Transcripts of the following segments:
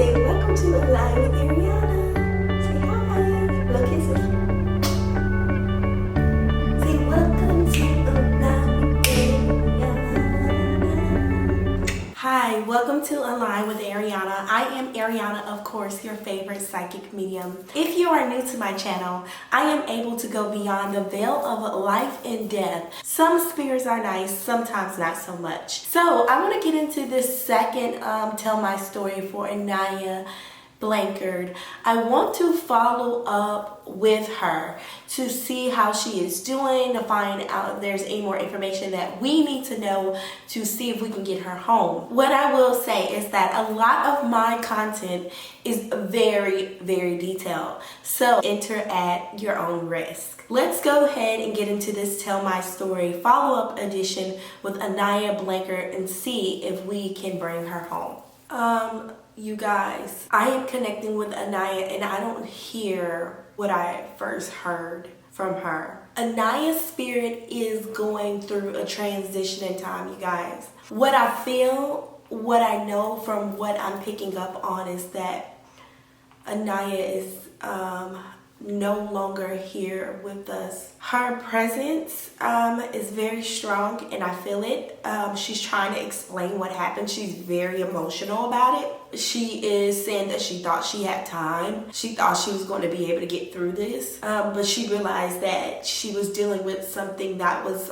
Say welcome to Aniah with Ariana. Say hi. Blow kisses. Say welcome to Aniah with Ariana. Hi, welcome to Aniah with Ariana. I am Ariana, of course, your favorite psychic medium. If you are new to my channel, I am able to go beyond the veil of life and death. Some spirits are nice, sometimes not so much. So I want to get into this second tell my story for Aniah Blanchard. I want to follow up with her to see how she is doing, to find out if there's any more information that we need to know to see if we can get her home. What I will say is that a lot of my content is very, very detailed. So enter at your own risk. Let's go ahead and get into this Tell My Story follow-up edition with Aniah Blanchard and see if we can bring her home. You guys, I am connecting with Aniah and I don't hear what I first heard from her. Aniah's spirit is going through a transition in time, you guys. What I feel, what I know from what I'm picking up on is that Aniah is no longer here with us. Her presence is very strong and I feel it. She's trying to explain what happened. She's very emotional about it. She is saying that she thought she had time. She thought she was going to be able to get through this, but she realized that she was dealing with something that was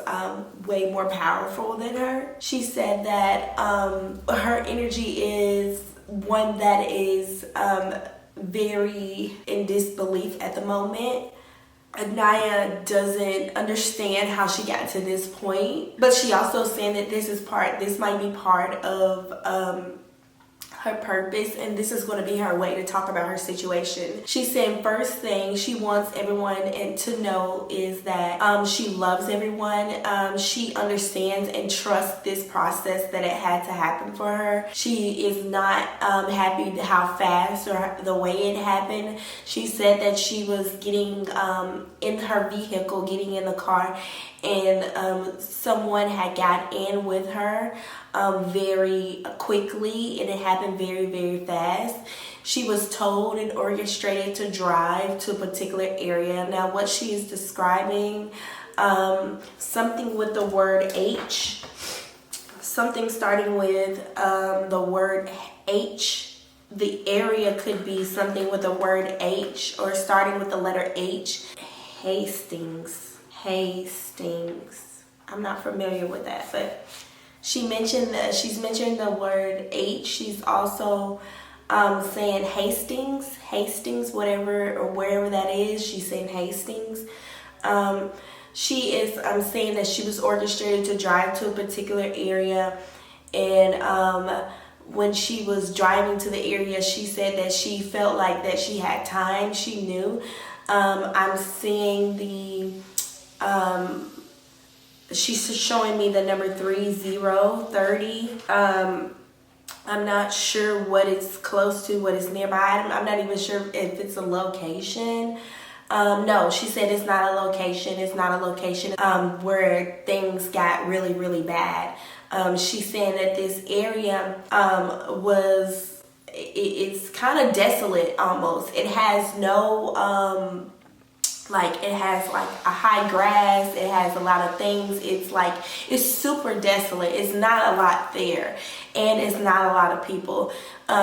way more powerful than her. She said that her energy is one that is very in disbelief at the moment. Aniah doesn't understand how she got to this point, but she also saying that this might be part of her purpose, and this is going to be her way to talk about her situation. She's saying first thing she wants everyone to know is that she loves everyone. She understands and trusts this process that it had to happen for her. She is not happy how fast or the way it happened. She said that she was getting in her vehicle, getting in the car, and someone had got in with her very quickly, and it happened very, very fast. She was told and orchestrated to drive to a particular area. Now what she is describing, something with the word H, something starting with the word H. The area could be something with the word H or starting with the letter H. Hastings. I'm not familiar with that, but she's mentioned the word H. She's also saying Hastings, whatever or wherever that is. She's saying Hastings. She is saying that she was orchestrated to drive to a particular area, and when she was driving to the area, she said that she felt like that she had time. She knew. I'm seeing the she's showing me the number 3030. I'm not sure what it's close to, what it's nearby. I'm not even sure if it's a location. No, she said it's not a location. It's not a location where things got really, really bad. She's saying that this area it's kind of desolate almost. It has no it has like a high grass, it has a lot of things. It's super desolate. It's not a lot there, and it's not a lot of people.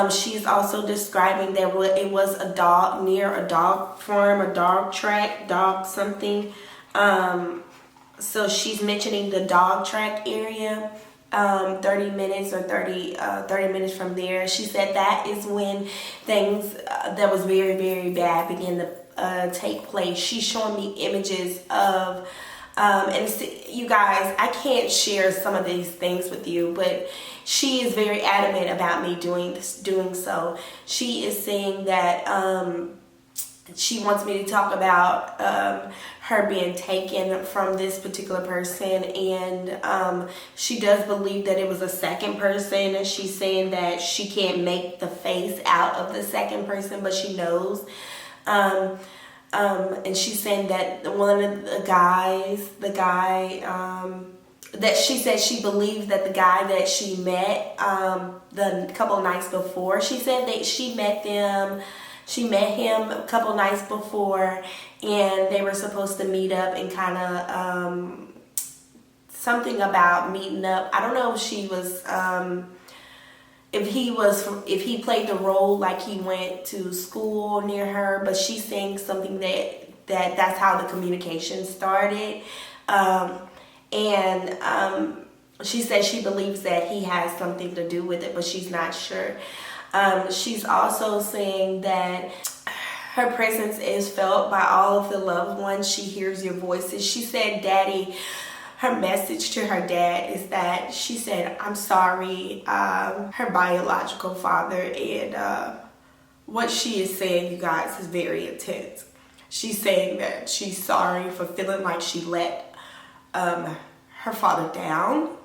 She's also describing that it was a dog near a dog farm, a dog track, dog something. So she's mentioning the dog track area. 30 minutes or 30 minutes from there. She said that is when things that was very, very bad began to take place. She's showing me images of and you guys, I can't share some of these things with you, but she is very adamant about me doing so. She is saying that she wants me to talk about her being taken from this particular person, and she does believe that it was a second person, and she's saying that she can't make the face out of the second person, but she knows. And she's saying that one of the guy that she said she believes that the guy that she met the couple nights before, she said that she met him a couple nights before, and they were supposed to meet up and kind of something about meeting up. I don't know if she was if he played the role like he went to school near her, but she's saying something that's how the communication started. She said she believes that he has something to do with it, but she's not sure. She's also saying that her presence is felt by all of the loved ones. She hears your voices. She said, Daddy, her message to her dad is that she said, I'm sorry, her biological father, and what she is saying, you guys, is very intense. She's saying that she's sorry for feeling like she let her father down,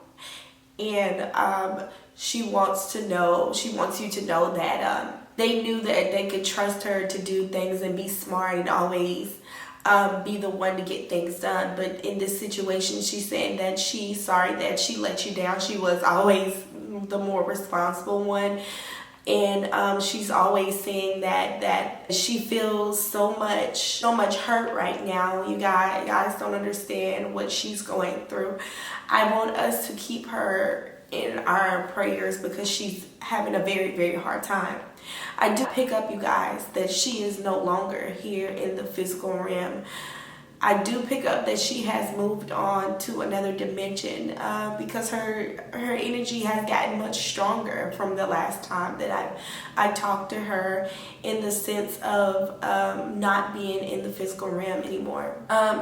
and she wants you to know that they knew that they could trust her to do things and be smart and always be the one to get things done. But in this situation, she's saying that she's sorry that she let you down. She was always the more responsible one, and she's always saying that she feels so much hurt right now. You guys don't understand what she's going through. I want us to keep her in our prayers because she's having a very, very hard time. I do pick up, you guys, that she is no longer here in the physical realm. I do pick up that she has moved on to another dimension because her energy has gotten much stronger from the last time that I talked to her, in the sense of not being in the physical realm anymore.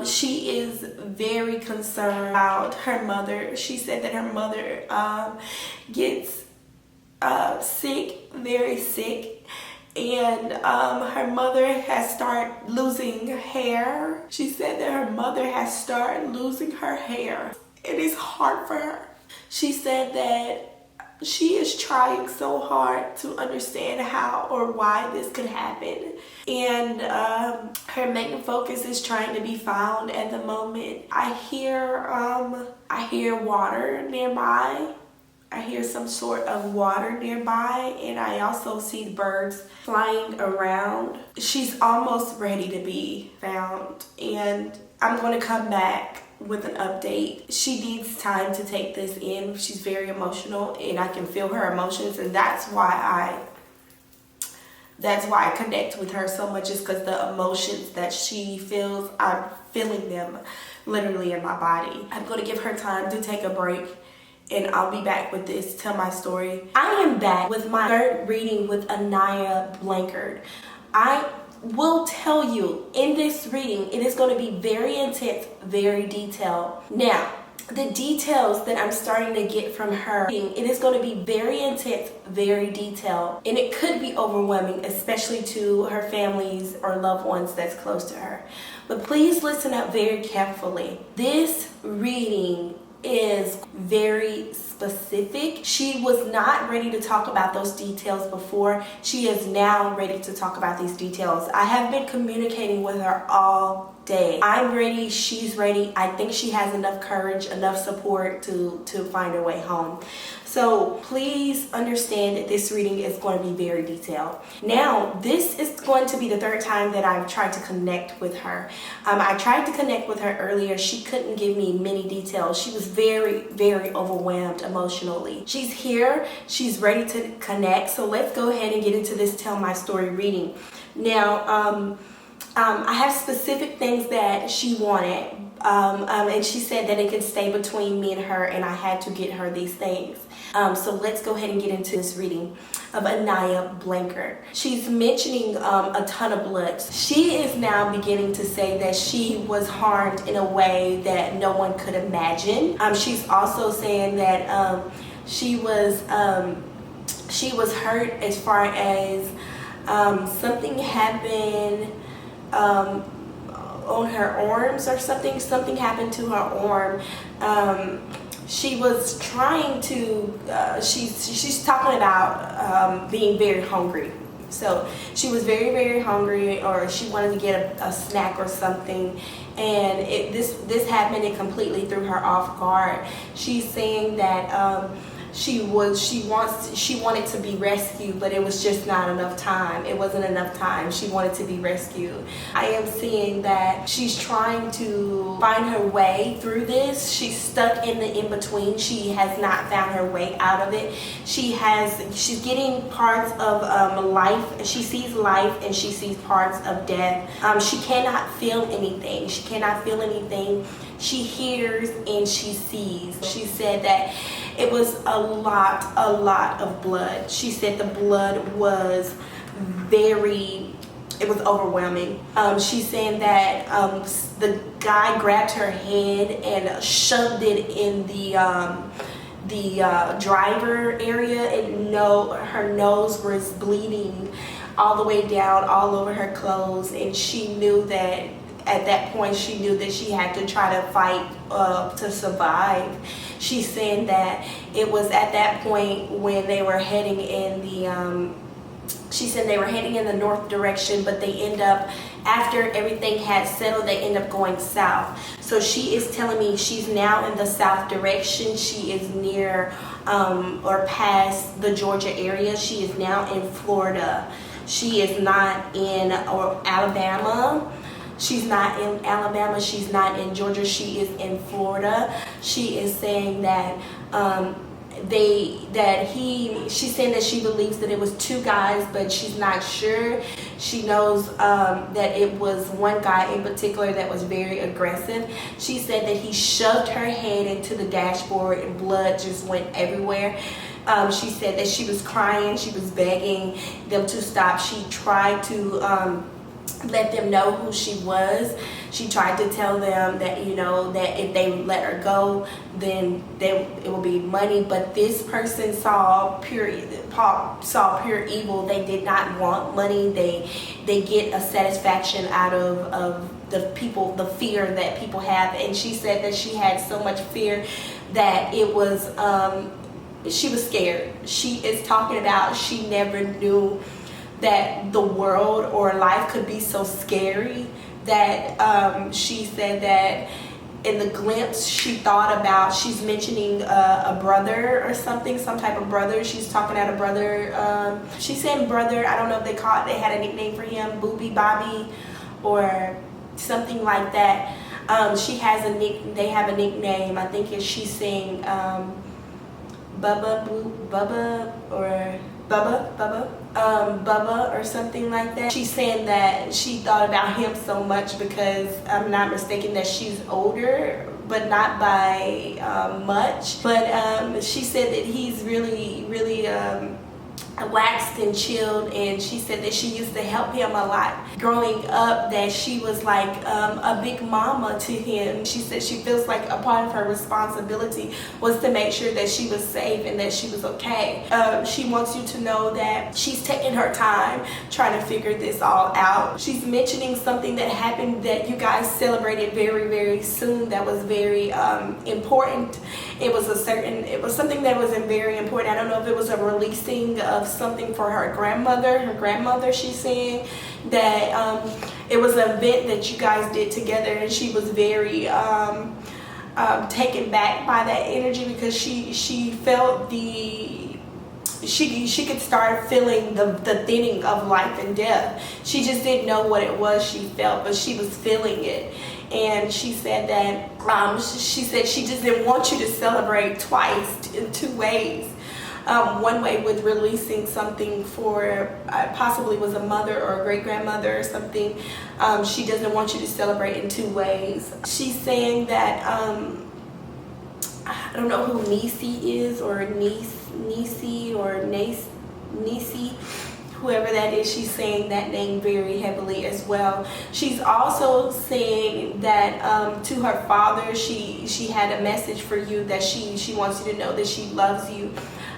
She is very concerned about her mother. She said that her mother gets sick, very sick. And her mother has started losing hair. She said that her mother has started losing her hair. It is hard for her. She said that she is trying so hard to understand how or why this could happen. And her main focus is trying to be found at the moment. I hear water nearby. I hear some sort of water nearby, and I also see birds flying around. She's almost ready to be found, and I'm going to come back with an update. She needs time to take this in. She's very emotional, and I can feel her emotions, and that's why I connect with her so much, is because the emotions that she feels, I'm feeling them literally in my body. I'm going to give her time to take a break, and I'll be back with this, tell my story. I am back with my third reading with Aniah Blanchard. I will tell you, in this reading, it is going to be very intense, very detailed. Now, the details that I'm starting to get from her, it is going to be very intense, very detailed, and it could be overwhelming, especially to her families or loved ones that's close to her. But please listen up very carefully. This reading is very specific. She was not ready to talk about those details before. She is now ready to talk about these details. I have been communicating with her all day. I'm ready, she's ready. I think she has enough courage, enough support to find her way home. So please understand that this reading is going to be very detailed. Now, this is going to be the third time that I've tried to connect with her. I tried to connect with her earlier. She couldn't give me many details. She was very, very overwhelmed emotionally. She's here. She's ready to connect. So let's go ahead and get into this Tell My Story reading. Now, I have specific things that she wanted. And she said that it could stay between me and her, and I had to get her these things. So let's go ahead and get into this reading of Aniah Blanchard. She's mentioning a ton of blood. She is now beginning to say that she was harmed in a way that no one could imagine. She's also saying that she was hurt as far as something happened on her arms or something happened to her arm. She was trying to she's talking about being very hungry, So she was very, very hungry, or she wanted to get a snack or something, and this happened and completely threw her off guard. She's saying that she wanted to be rescued, but it was just not enough time. It wasn't enough time. She wanted to be rescued. I am seeing that she's trying to find her way through this. She's stuck in the in-between. She has not found her way out of it. She's getting parts of life. She sees life and she sees parts of death. She cannot feel anything. She cannot feel anything. She hears and she sees. She said that it was a lot of blood. She said the blood was it was overwhelming. She's saying that the guy grabbed her head and shoved it in the driver area, and her nose was bleeding all the way down, all over her clothes, and she knew that at that point she knew that she had to try to fight to survive. She's saying that it was at that point when they were heading in she said they were heading in the north direction, but they end up, after everything had settled, they end up going south. So she is telling me she's now in the south direction. She is near or past the Georgia area. She is now in Florida. She is not in Alabama. She's not in Alabama. She's not in Georgia. She is in Florida. She is saying that she's saying that she believes that it was two guys, but she's not sure. She knows that it was one guy in particular that was very aggressive. She said that he shoved her head into the dashboard and blood just went everywhere. She said that she was crying. She was begging them to stop. She tried to let them know who she was. She tried to tell them that, that if they would let her go, then it will be money. But this person saw pure evil. They did not want money. They get a satisfaction out of the fear that people have. And she said that she had so much fear that it was she was scared. She is talking about she never knew that the world or life could be so scary, that she said that in the glimpse she thought about, she's mentioning a brother or something, some type of brother. She's talking about a brother. She's saying brother. I don't know if they had a nickname for him, Booby, Bobby, or something like that. They have a nickname. I think she's saying Bubba or something like that. She's saying that she thought about him so much because, I'm not mistaken, that she's older, but not by much. But she said that he's really waxed and chilled, and she said that she used to help him a lot growing up, that she was like a big mama to him. She said she feels like a part of her responsibility was to make sure that she was safe and that she was okay. She wants you to know that she's taking her time trying to figure this all out. She's mentioning something that happened that you guys celebrated very soon that was very important. It was something that was very important. I don't know if it was a releasing of something for her grandmother. She's saying that it was an event that you guys did together, and she was very taken back by that energy, because she felt she could start feeling the thinning of life and death. She just didn't know what it was she felt, but she was feeling it. And she said that she said she just didn't want you to celebrate twice in two ways. One way with releasing something for possibly was a mother or a great-grandmother or something. She doesn't want you to celebrate in two ways. She's saying that I don't know who Nisi is, or Nisi or Nisi, whoever that is. She's saying that name very heavily as well. She's also saying that to her father, she had a message for you, that she wants you to know that she loves you.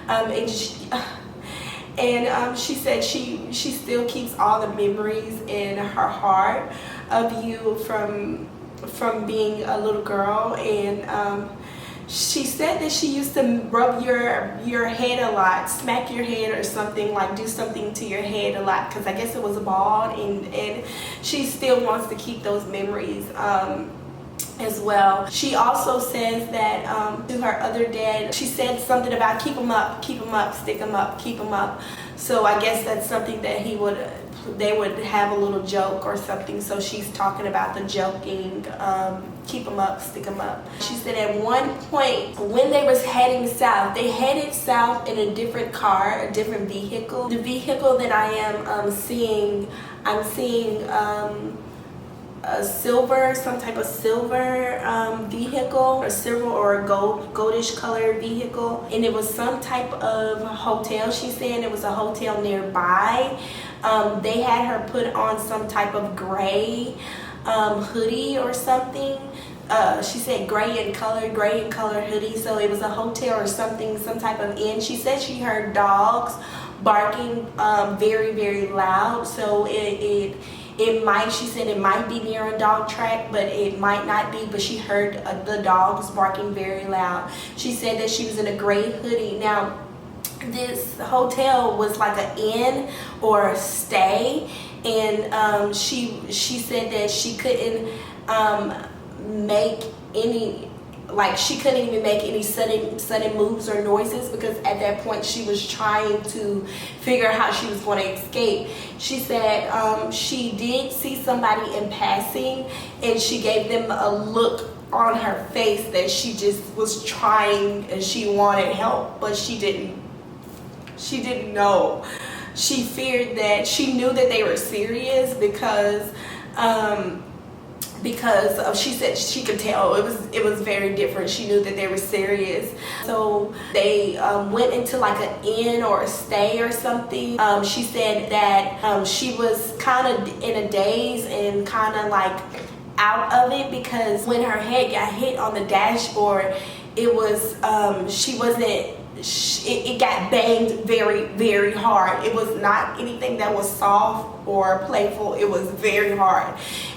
And she said she still keeps all the memories in her heart of you from being a little girl. And She said that she used to rub your head a lot, smack your head or something, like do something to your head a lot, because I guess it was bald, and she still wants to keep those memories as well. She also says that to her other dad, she said something about keep them up, stick them up, keep them up. So I guess that's something that they would have a little joke or something. So she's talking about the joking, keep them up, stick them up. She said at one point when they was heading south, they headed south in a different car, a different vehicle. The vehicle that I am seeing, I'm seeing a silver, some type of silver vehicle, a silver or a goldish color vehicle, and it was some type of hotel. She's saying it was a hotel nearby. They had her put on some type of gray hoodie or something. She said gray in color hoodie, so it was a hotel or something, some type of inn. She said she heard dogs barking very, very loud, so it might, she said it might be near a dog track, but it might not be, but she heard the dogs barking very loud. She said that she was in a gray hoodie. Now, this hotel was like an inn or a stay, and she said that she couldn't make any, like she couldn't even make any sudden moves or noises, because at that point she was trying to figure out how she was going to escape. She said she did see somebody in passing, and she gave them a look on her face that she just was trying and she wanted help, but she didn't know. She feared that, she knew that they were serious because she said she could tell it was very different. She knew that they were serious. So they went into like an inn or a stay or something. She said that she was kind of in a daze and kind of like out of it, because when her head got hit on the dashboard, it was it got banged very, very hard. It was not anything that was soft or playful. It was very hard,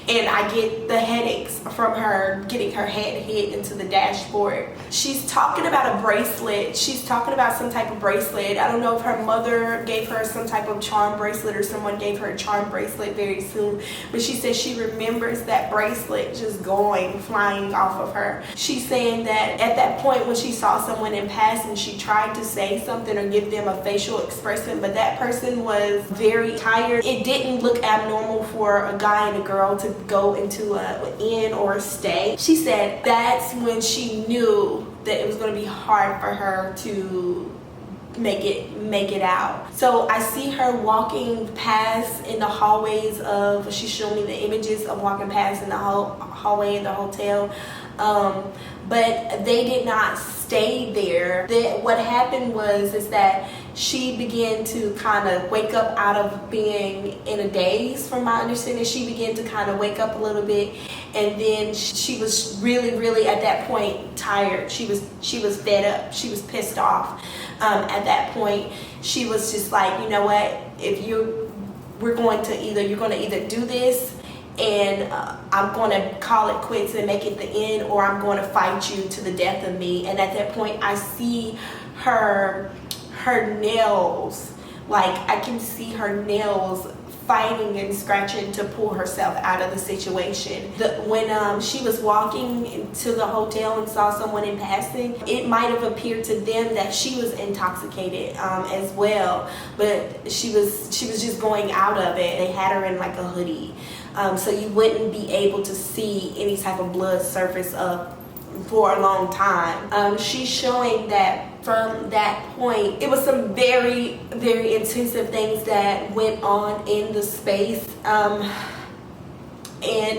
and I get the headaches from her getting her head hit into the dashboard. She's talking about a bracelet. She's talking about some type of bracelet. I don't know if her mother gave her some type of charm bracelet or someone gave her a charm bracelet very soon, but she says she remembers that bracelet just flying off of her. She's saying that at that point when she saw someone in passing, she tried to say something or give them a facial expression, but that person was very tired. It didn't look abnormal for a guy and a girl to go into an inn or a stay. She said that's when she knew that it was going to be hard for her to make it out. So I see her walking past in the hallways of, she showed me the images of walking past in the hallway in the hotel, but they did not stay there. What happened is that she began to kind of wake up out of being in a daze. From my understanding, she began to kind of wake up a little bit, and then she was really at that point tired. She was fed up. She was pissed off. At that point, she was just like, you know what? You're going to either do this, and I'm going to call it quits and make it the end, or I'm going to fight you to the death of me. And at that point, I see her nails, like I can see her nails fighting and scratching to pull herself out of the situation. When she was walking into the hotel and saw someone in passing, it might have appeared to them that she was intoxicated as well, but she was just going out of it. They had her in like a hoodie, so you wouldn't be able to see any type of blood surface up for a long time. She's showing that from that point, it was some very, very intensive things that went on in the space, and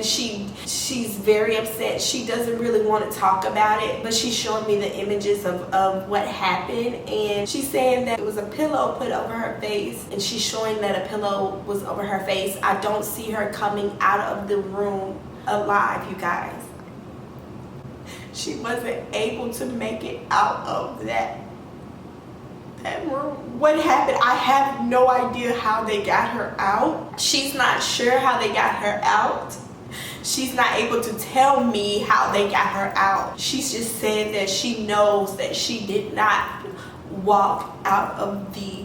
she's very upset. She doesn't really want to talk about it, but she's showing me the images of what happened, and she's saying that it was a pillow put over her face, and she's showing that a pillow was over her face. I don't see her coming out of the room alive, you guys. She wasn't able to make it out of that room. What happened? I have no idea how they got her out. She's not sure how they got her out. she's not able to tell me how they got her out. She's just saying that she knows that she did not walk out of the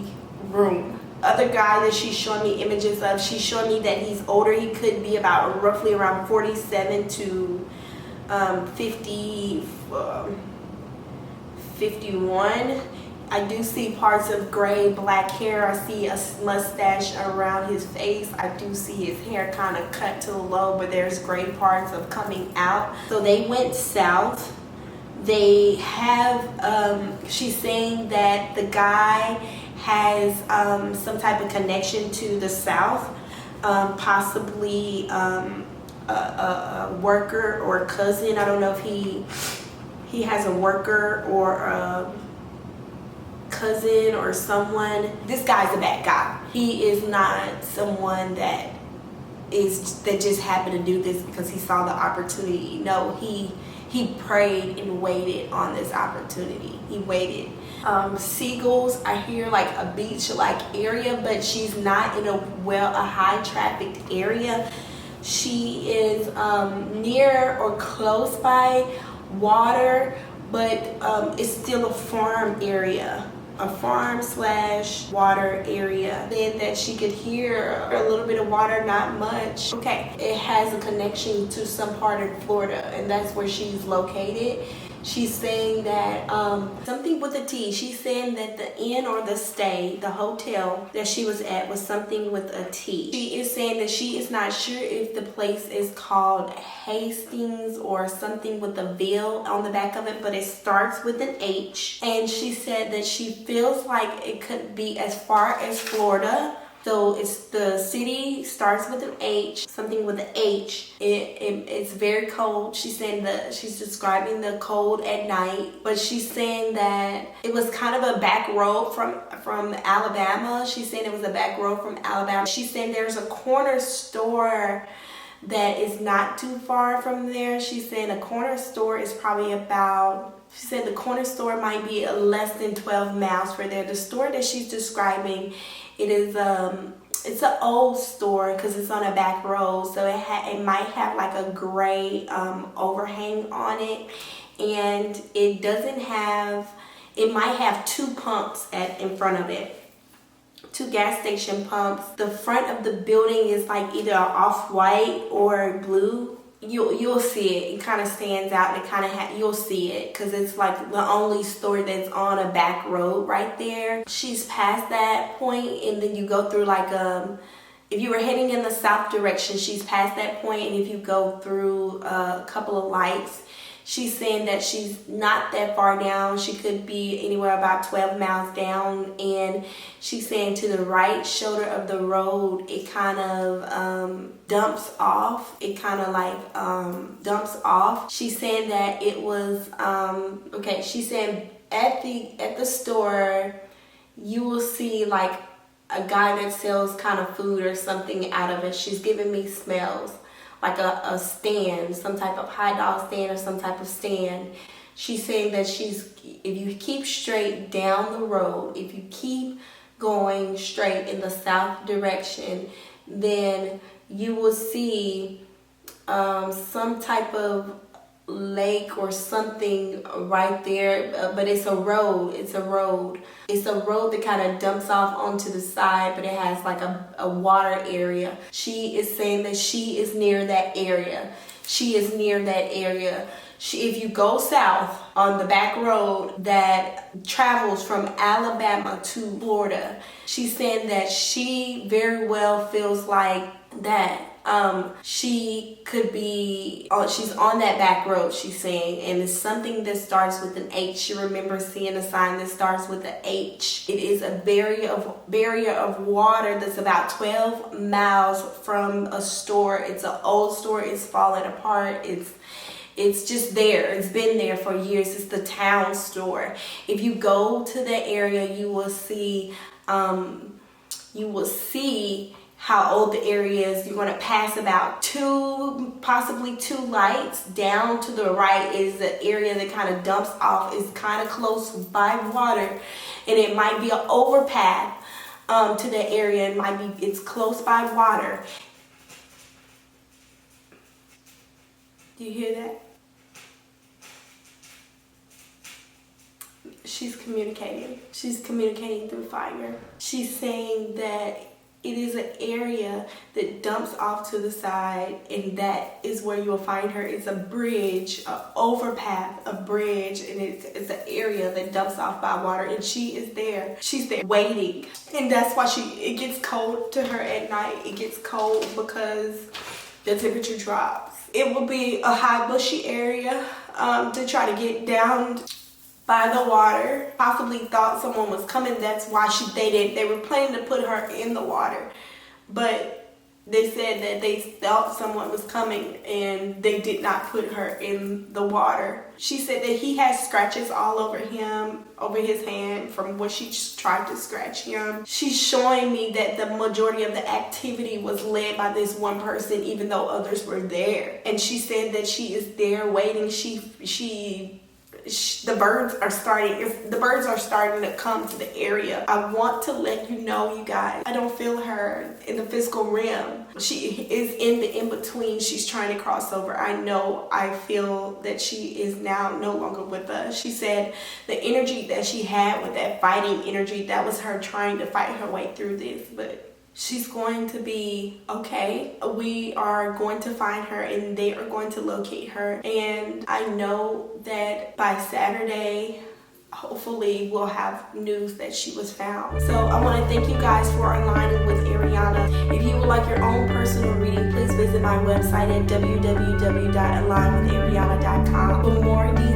room. Other guy that she's showing me images of, she's showing me that he's older. He could be about roughly around 47 to 51. I do see parts of gray, black hair. I see a mustache around his face. I do see his hair kind of cut to the low, but there's gray parts of coming out. So they went south. They have, she's saying that the guy has some type of connection to the south, possibly a worker or a cousin. I don't know if he has a worker or a cousin or someone. This guy's a bad guy. He is not someone that just happened to do this because he saw the opportunity. No, he prayed and waited on this opportunity. He waited. Seagulls, I hear like a beach-like area, but she's not in a high trafficked area. She is near or close by water, but it's still a farm area. A farm/water area. Said that she could hear a little bit of water, not much. Okay, it has a connection to some part of Florida, and that's where she's located. She's saying that something with a T. She's saying that the inn or the stay, the hotel that she was at, was something with a T. She is saying that she is not sure if the place is called Hastings or something with a veil on the back of it, but it starts with an H. And she said that she feels like it could be as far as Florida. So it's the city starts with an H, something with an H. It's very cold. She's saying that she's describing the cold at night, but she's saying that it was kind of a back road from Alabama. She's saying it was a back road from Alabama. She's saying there's a corner store that is not too far from there. She's saying a corner store is probably about, she said the corner store might be less than 12 miles from there. The store that she's describing, it is it's an old store because it's on a back road, so it might have like a gray overhang on it, and it might have two pumps in front of it. Two gas station pumps. The front of the building is like either off-white or blue. You'll see it. It kind of stands out, and it kind of you'll see it because it's like the only store that's on a back road right there. She's past that point, and then you go through like if you were heading in the south direction, she's past that point, and if you go through a couple of lights, she's saying that she's not that far down. She could be anywhere about 12 miles down, and she's saying to the right shoulder of the road, it kind of dumps off. It kind of like dumps off. She's saying that it was okay. She's saying at the store, you will see like a guy that sells kind of food or something out of it. She's giving me smells. Like a stand, some type of hot dog stand or some type of stand. She's saying that if you keep straight down the road, if you keep going straight in the south direction, then you will see some type of lake or something right there, but it's a road. It's a road that kind of dumps off onto the side, but it has like a water area. She is saying that she is near that area. If you go south on the back road that travels from Alabama to Florida, she's saying that she very well feels like that she could be, she's on that back road, she's saying, and it's something that starts with an H. She remembers seeing a sign that starts with an H. It is a barrier of water that's about 12 miles from a store. It's an old store. It's falling apart. It's just there. It's been there for years. It's the town store. If you go to the area, you will see how old the area is. You're going to pass about possibly two lights. Down to the right is the area that kind of dumps off. It's kind of close by water, and it might be an overpath to the area. It's close by water. You hear that? She's communicating. She's communicating through fire. She's saying that it is an area that dumps off to the side, and that is where you'll find her. It's a bridge, an overpath, a bridge, and it's an area that dumps off by water, and she is there. She's there waiting, and that's why it gets cold to her at night. It gets cold because the temperature drops. It will be a high bushy area to try to get down by the water. Possibly thought someone was coming. That's why they were planning to put her in the water, but they said that they felt someone was coming and they did not put her in the water. She said that he has scratches all over him, over his hand, from where she tried to scratch him. She's showing me that the majority of the activity was led by this one person, even though others were there. And she said that she is there waiting. The birds are starting to come to the area. I want to let you know, you guys, I don't feel her in the physical realm. She is in the in-between. She's trying to cross over. I feel that she is now no longer with us. She said the energy that she had with that fighting energy, that was her trying to fight her way through this, but she's going to be okay. We are going to find her, and they are going to locate her. And I know that by Saturday, hopefully we'll have news that she was found. So I want to thank you guys for aligning with Ariana. If you would like your own personal reading, please visit my website at www.alignwithariana.com for more details